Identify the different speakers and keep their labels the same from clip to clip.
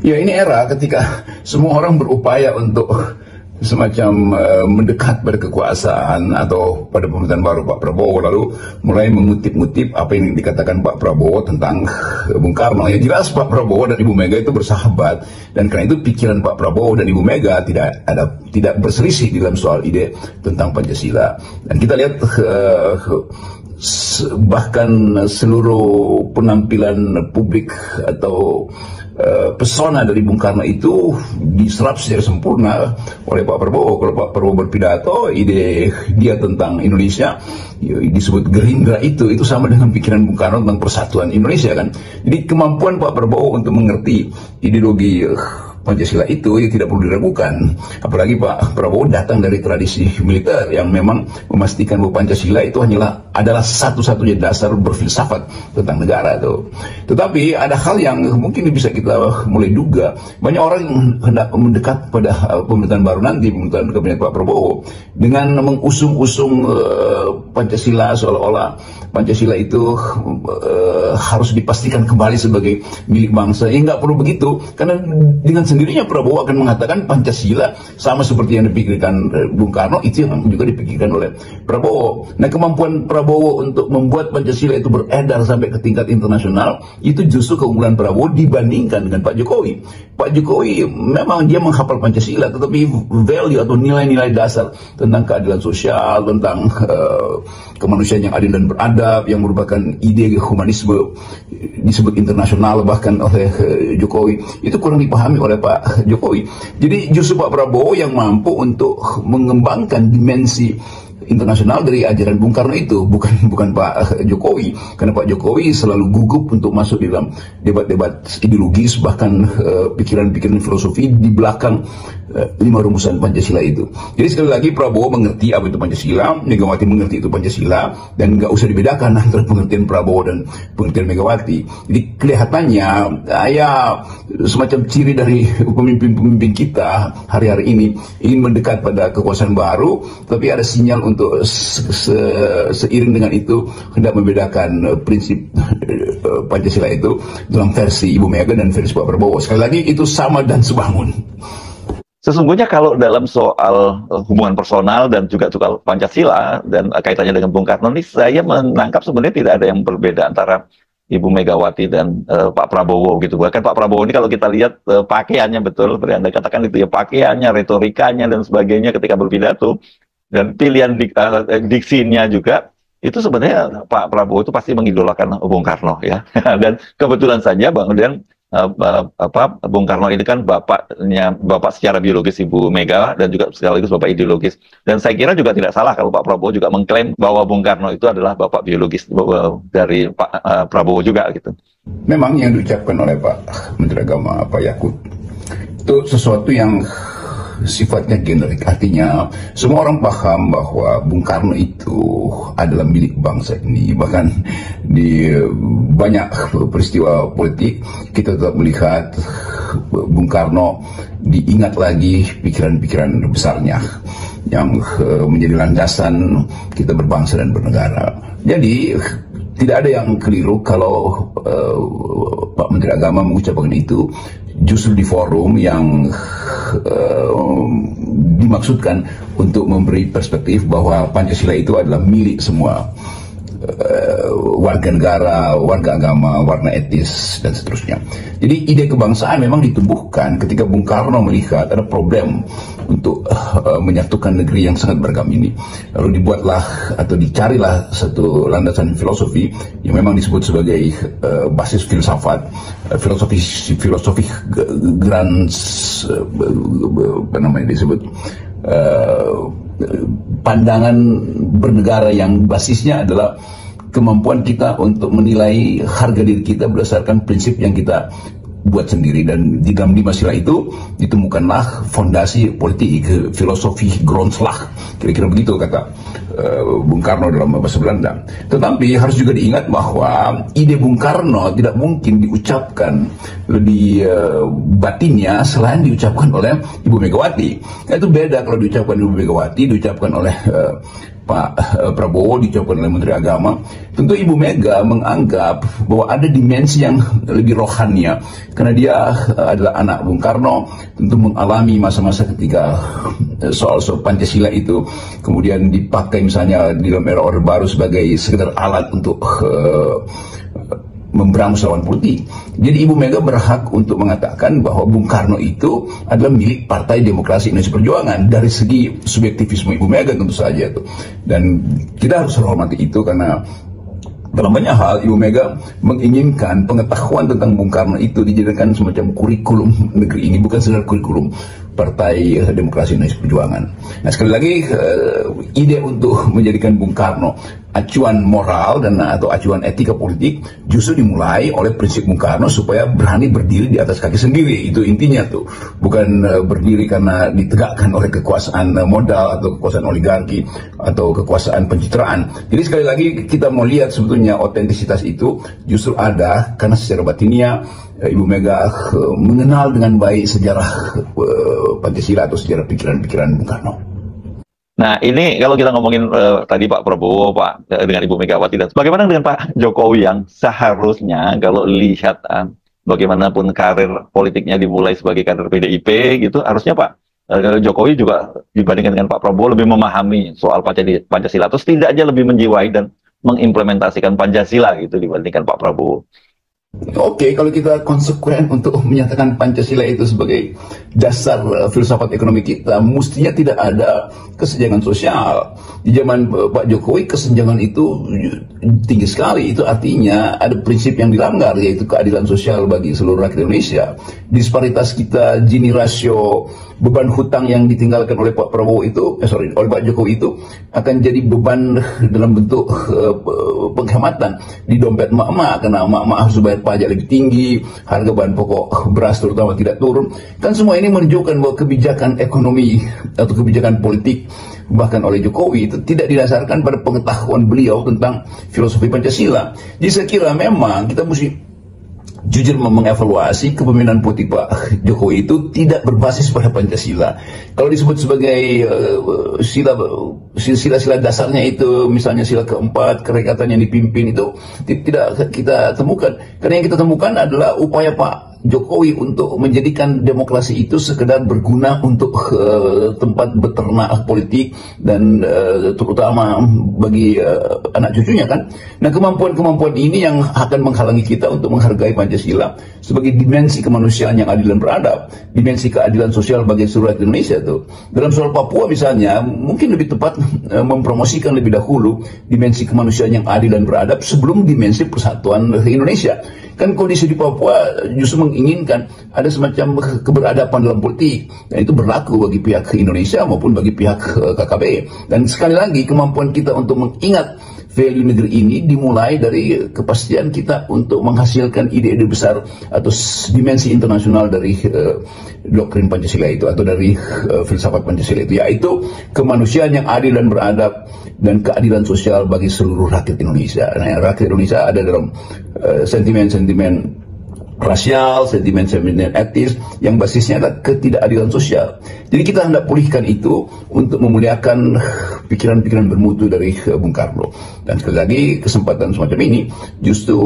Speaker 1: Ya, ini era ketika semua orang berupaya untuk semacam mendekat pada kekuasaan atau pada pemerintahan baru Pak Prabowo, lalu mulai mengutip-ngutip apa yang dikatakan Pak Prabowo tentang Bung Karno. Ya jelas Pak Prabowo dan Ibu Mega itu bersahabat, dan karena itu pikiran Pak Prabowo dan Ibu Mega tidak berselisih dalam soal ide tentang Pancasila. Dan kita lihat bahkan seluruh penampilan publik atau pesona dari Bung Karno itu diserap secara sempurna oleh Pak Prabowo. Kalau Pak Prabowo berpidato, ide dia tentang Indonesia disebut Gerindra, itu sama dengan pikiran Bung Karno tentang persatuan Indonesia kan. Jadi kemampuan Pak Prabowo untuk mengerti ideologi Pancasila itu ya tidak perlu diragukan. Apalagi Pak Prabowo datang dari tradisi militer yang memang memastikan bahwa Pancasila itu adalah satu-satunya dasar berfilsafat tentang negara itu. Tetapi ada hal yang mungkin bisa kita mulai duga. Banyak orang yang hendak mendekat pada pemerintahan baru nanti, pemerintahan kabinet Pak Prabowo, dengan mengusung-usung Pancasila, seolah-olah Pancasila itu harus dipastikan kembali sebagai milik bangsa. Ya nggak perlu begitu, karena dengan sendirinya Prabowo akan mengatakan Pancasila sama seperti yang dipikirkan Bung Karno, itu yang juga dipikirkan oleh Prabowo. Nah, kemampuan Prabowo untuk membuat Pancasila itu beredar sampai ke tingkat internasional, itu justru keunggulan Prabowo dibandingkan dengan Pak Jokowi. Pak Jokowi memang dia menghafal Pancasila, tetapi value atau nilai-nilai dasar tentang keadilan sosial, tentang kemanusiaan yang adil dan beradab, yang merupakan ide humanisme disebut internasional bahkan oleh Jokowi, itu kurang dipahami oleh Pak Jokowi. Jadi justru Pak Prabowo yang mampu untuk mengembangkan dimensi internasional dari ajaran Bung Karno itu, bukan Pak Jokowi. Karena Pak Jokowi selalu gugup untuk masuk di dalam debat-debat ideologis, bahkan pikiran-pikiran filosofi di belakang 5 rumusan Pancasila itu. Jadi sekali lagi Prabowo mengerti apa itu Pancasila, Megawati mengerti itu Pancasila, dan nggak usah dibedakan antara pengertian Prabowo dan pengertian Megawati. Jadi kelihatannya ya semacam ciri dari pemimpin-pemimpin kita hari-hari ini ingin mendekat pada kekuasaan baru, tapi ada sinyal untuk seiring dengan itu hendak membedakan prinsip Pancasila itu dalam versi Ibu Mega dan versi Pak Prabowo. Sekali lagi itu sama dan sebangun.
Speaker 2: Sesungguhnya kalau dalam soal hubungan personal dan juga soal Pancasila dan kaitannya dengan Bung Karno ini, saya menangkap sebenarnya tidak ada yang berbeda antara Ibu Megawati dan Pak Prabowo gitu. Bahkan Pak Prabowo ini kalau kita lihat pakaiannya, betul seperti Anda katakan itu ya, pakaiannya, retorikanya dan sebagainya ketika berpidato, dan pilihan diksinya juga, itu sebenarnya Pak Prabowo itu pasti mengidolakan Bung Karno ya. Dan kebetulan saja kemudian Bung Karno ini kan bapak secara biologis Ibu Mega, dan juga sekaligus bapak ideologis. Dan saya kira juga tidak salah kalau Pak Prabowo juga mengklaim bahwa Bung Karno itu adalah bapak biologis dari Pak Prabowo juga gitu.
Speaker 1: Memang yang diucapkan oleh Pak Menteri Agama Pak Yakut itu sesuatu yang sifatnya generik, artinya semua orang paham bahwa Bung Karno itu adalah milik bangsa ini. Bahkan di banyak peristiwa politik kita tetap melihat Bung Karno diingat lagi pikiran-pikiran besarnya yang menjadi landasan kita berbangsa dan bernegara. Jadi tidak ada yang keliru kalau Pak Menteri Agama mengucapkan itu justru di forum yang dimaksudkan untuk memberi perspektif bahwa Pancasila itu adalah milik semua warga negara, warga agama, warna etis, dan seterusnya. Jadi ide kebangsaan memang ditumbuhkan ketika Bung Karno melihat ada problem untuk menyatukan negeri yang sangat beragam ini. Lalu dibuatlah atau dicarilah satu landasan filosofi yang memang disebut sebagai basis filsafat, filosofi grand, apa namanya disebut, pandangan bernegara yang basisnya adalah kemampuan kita untuk menilai harga diri kita berdasarkan prinsip yang kita buat sendiri. Dan di dalam 5 sila itu ditemukanlah fondasi politik, filosofi Grondslag, kira-kira begitu kata Bung Karno dalam bahasa Belanda. Tetapi harus juga diingat bahwa ide Bung Karno tidak mungkin diucapkan di batinnya selain diucapkan oleh Ibu Megawati. Itu beda kalau diucapkan Ibu Megawati, diucapkan oleh Pak Prabowo dicopot oleh Menteri Agama, tentu Ibu Mega menganggap bahwa ada dimensi yang lebih rohania karena dia adalah anak Bung Karno, tentu mengalami masa-masa ketika soal Pancasila itu kemudian dipakai misalnya di dalam era Orde Baru sebagai sekedar alat untuk memberangus lawan politik. Jadi Ibu Mega berhak untuk mengatakan bahwa Bung Karno itu adalah milik Partai Demokrasi Indonesia Perjuangan dari segi subjektivisme Ibu Mega tentu saja tuh. Dan kita harus hormati itu karena dalam banyak hal Ibu Mega menginginkan pengetahuan tentang Bung Karno itu dijadikan semacam kurikulum negeri ini, bukan sekedar kurikulum Partai Demokrasi Indonesia Perjuangan. Nah, sekali lagi ide untuk menjadikan Bung Karno acuan moral dan atau acuan etika politik justru dimulai oleh prinsip Bung Karno supaya berani berdiri di atas kaki sendiri. Itu intinya tuh, bukan berdiri karena ditegakkan oleh kekuasaan modal atau kekuasaan oligarki atau kekuasaan pencitraan. Jadi sekali lagi kita mau lihat sebetulnya otentisitas itu justru ada karena secara batinia Ibu Mega mengenal dengan baik sejarah Pancasila atau sejarah pikiran-pikiran Bung Karno.
Speaker 2: Nah, ini kalau kita ngomongin tadi Pak Prabowo, Pak, dengan Ibu Megawati, dan bagaimana dengan Pak Jokowi yang seharusnya kalau lihat bagaimanapun karir politiknya dimulai sebagai kader PDIP gitu, harusnya Pak Jokowi juga dibandingkan dengan Pak Prabowo lebih memahami soal Pancasila atau setidaknya lebih menjiwai dan mengimplementasikan Pancasila gitu dibandingkan Pak Prabowo.
Speaker 1: Oke, kalau kita konsekuen untuk menyatakan Pancasila itu sebagai dasar filsafat ekonomi kita, mestinya tidak ada kesenjangan sosial. Di zaman Pak Jokowi kesenjangan itu tinggi sekali. Itu artinya ada prinsip yang dilanggar, yaitu keadilan sosial bagi seluruh rakyat Indonesia. Disparitas kita, Gini rasio, beban hutang yang ditinggalkan oleh Pak Prabowo itu, oleh Pak Jokowi itu akan jadi beban dalam bentuk penghematan di dompet emak-emak, karena emak-emak harus bayar pajak lebih tinggi, harga bahan pokok beras terutama tidak turun. Kan semua ini menunjukkan bahwa kebijakan ekonomi atau kebijakan politik bahkan oleh Jokowi itu tidak didasarkan pada pengetahuan beliau tentang filosofi Pancasila. Jadi saya kira memang kita mesti jujur mengevaluasi kepemimpinan politik Pak Jokowi itu tidak berbasis pada Pancasila. Kalau disebut sebagai sila-sila dasarnya itu, misalnya sila keempat, kerekatan yang dipimpin itu tidak kita temukan. Karena yang kita temukan adalah upaya Pak Jokowi untuk menjadikan demokrasi itu sekedar berguna untuk tempat beternak politik dan terutama bagi anak cucunya kan. Nah, kemampuan-kemampuan ini yang akan menghalangi kita untuk menghargai Pancasila sebagai dimensi kemanusiaan yang adil dan beradab, dimensi keadilan sosial bagi seluruh rakyat Indonesia itu. Dalam soal Papua misalnya, mungkin lebih tepat mempromosikan lebih dahulu dimensi kemanusiaan yang adil dan beradab sebelum dimensi persatuan Indonesia. Kan kondisi di Papua justru menginginkan ada semacam keberadaban dalam politik, dan itu berlaku bagi pihak Indonesia maupun bagi pihak KKB. Dan sekali lagi kemampuan kita untuk mengingat value negeri ini dimulai dari kepastian kita untuk menghasilkan ide-ide besar atau dimensi internasional dari doktrin Pancasila itu atau dari filsafat Pancasila itu, yaitu kemanusiaan yang adil dan beradab dan keadilan sosial bagi seluruh rakyat Indonesia. Nah, rakyat Indonesia ada dalam sentimen-sentimen rasial, sentimen-sentimen etis yang basisnya adalah ketidakadilan sosial. Jadi kita hendak pulihkan itu untuk memuliakan pikiran-pikiran bermutu dari Bung Karno. Dan sekali lagi kesempatan semacam ini justru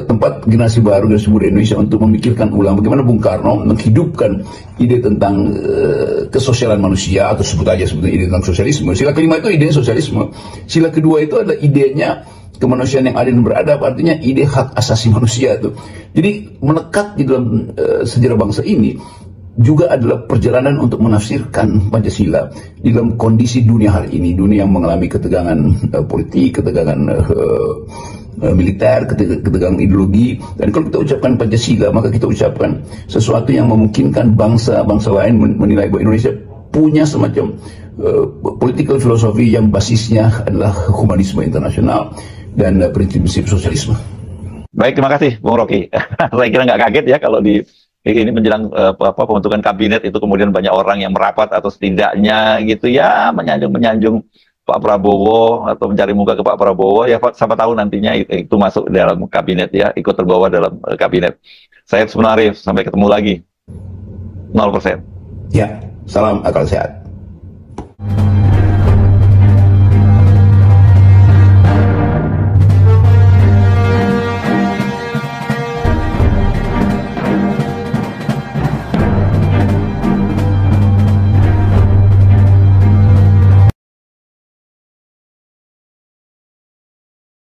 Speaker 1: tempat generasi baru dari seluruh Indonesia untuk memikirkan ulang bagaimana Bung Karno menghidupkan ide tentang kesosialan manusia, atau sebut aja sebetulnya ide tentang sosialisme. Sila kelima itu ide sosialisme. Sila kedua itu adalah idenya kemanusiaan yang adil dan beradab, artinya ide hak asasi manusia itu. Jadi melekat di dalam sejarah bangsa ini juga adalah perjalanan untuk menafsirkan Pancasila di dalam kondisi dunia hari ini, dunia yang mengalami ketegangan politik, ketegangan militer, ketegangan ideologi. Dan kalau kita ucapkan Pancasila, maka kita ucapkan sesuatu yang memungkinkan bangsa-bangsa lain menilai bahwa Indonesia punya semacam political filosofi yang basisnya adalah humanisme internasional dan prinsip-prinsip sosialisme.
Speaker 2: Baik, terima kasih Bung Rocky. Saya kira nggak kaget ya kalau di ini menjelang pembentukan kabinet itu kemudian banyak orang yang merapat atau setidaknya gitu ya menyanjung Pak Prabowo atau mencari muka ke Pak Prabowo, ya siapa tahu nantinya itu masuk dalam kabinet ya, ikut terbawa dalam kabinet. Saya Arif, sampai ketemu lagi. 0%.
Speaker 1: Ya, salam akal sehat.